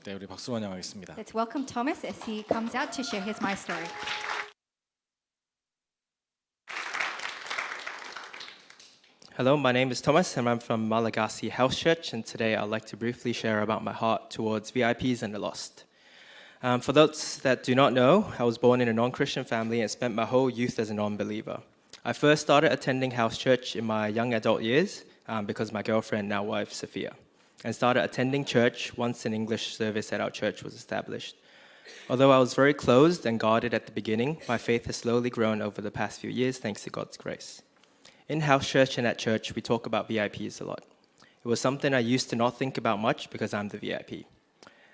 네, 우리 박수 환영하겠습니다. Let's welcome Thomas as he comes out to share his My Story. Hello, my name is Thomas and I'm from Malagasy House Church, and today I'd like to briefly share about my heart towards VIPs and the lost. For those that do not know, I was born in a non-Christian family and spent my whole youth as a non-believer. I first started attending house church in my young adult years because my girlfriend, now wife, Sophia, and started attending church once an English service at our church was established. Although I was very closed and guarded at the beginning, my faith has slowly grown over the past few years thanks to God's grace. In house church and at church, we talk about VIPs a lot. It was something I used to not think about much because I'm the VIP.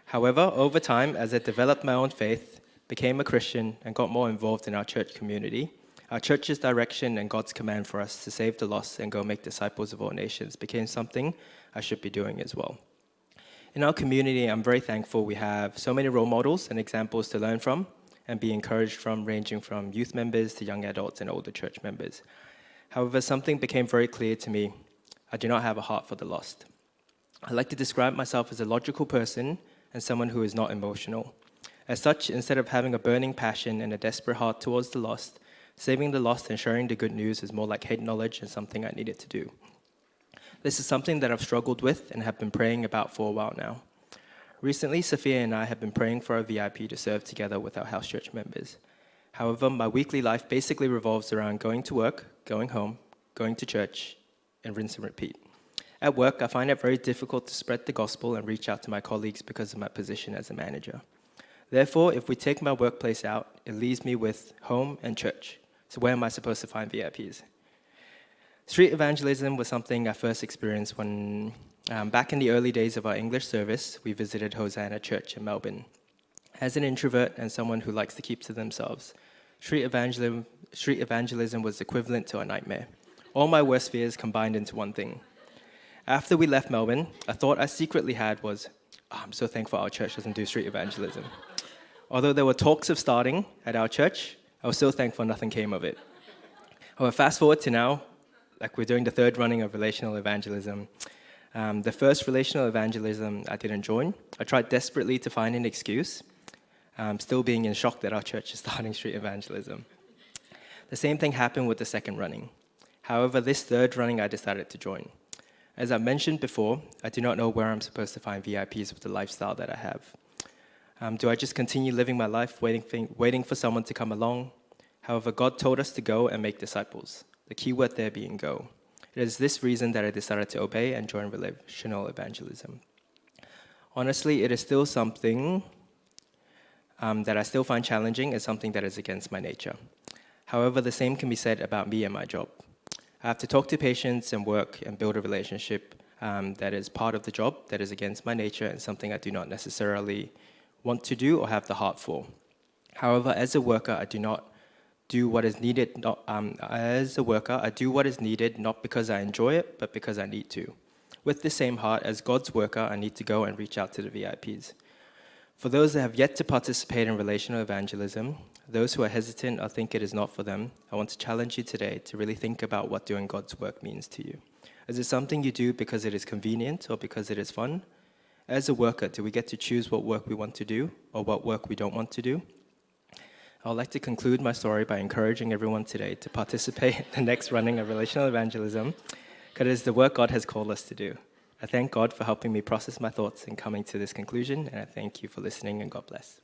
However, over time, as I developed my own faith, became a Christian, and got more involved in our church community, our church's direction and God's command for us to save the lost and go make disciples of all nations became something I should be doing as well. In our community, I'm very thankful we have so many role models and examples to learn from and be encouraged from, ranging from youth members to young adults and older church members. However, something became very clear to me. I do not have a heart for the lost. I like to describe myself as a logical person and someone who is not emotional. As such, instead of having a burning passion and a desperate heart towards the lost, saving the lost and sharing the good news is more like head knowledge and something I needed to do. This is something that I've struggled with and have been praying about for a while now. Recently, Sophia and I have been praying for a VIP to serve together with our house church members. However, my weekly life basically revolves around going to work, going home, going to church, and rinse and repeat. At work, I find it very difficult to spread the gospel and reach out to my colleagues because of my position as a manager. Therefore, if we take my workplace out, it leaves me with home and church. So where am I supposed to find VIPs? Street evangelism was something I first experienced when, back in the early days of our English service, we visited Hosanna Church in Melbourne. As an introvert and someone who likes to keep to themselves, street evangelism was equivalent to a nightmare. All my worst fears combined into one thing. After we left Melbourne, a thought I secretly had was, I'm so thankful our church doesn't do street evangelism. Although there were talks of starting at our church, I was so thankful nothing came of it. However, fast forward to now, like we're doing the third running of relational evangelism. The first relational evangelism I didn't join. I tried desperately to find an excuse, still being in shock that our church is starting street evangelism. The same thing happened with the second running. However, this third running I decided to join. As I mentioned before, I do not know where I'm supposed to find VIPs with the lifestyle that I have. Do I just continue living my life waiting for someone to come along? However, God told us to go and make disciples. The key word there being go. It is this reason that I decided to obey and join relational evangelism. Honestly, it is still something that I still find challenging and something that is against my nature. However, the same can be said about me and my job. I have to talk to patients and work and build a relationship that is part of the job that is against my nature and something I do not necessarily want to do or have the heart for. However, as a worker, I do not do what is needed. As a worker, I do what is needed not because I enjoy it, but because I need to. With the same heart, as God's worker, I need to go and reach out to the VIPs. For those that have yet to participate in relational evangelism, those who are hesitant or think it is not for them, I want to challenge you today to really think about what doing God's work means to you. Is it something you do because it is convenient or because it is fun? As a worker, do we get to choose what work we want to do or what work we don't want to do? I would like to conclude my story by encouraging everyone today to participate in the next running of relational evangelism, because it is the work God has called us to do. I thank God for helping me process my thoughts and coming to this conclusion, and I thank you for listening, and God bless.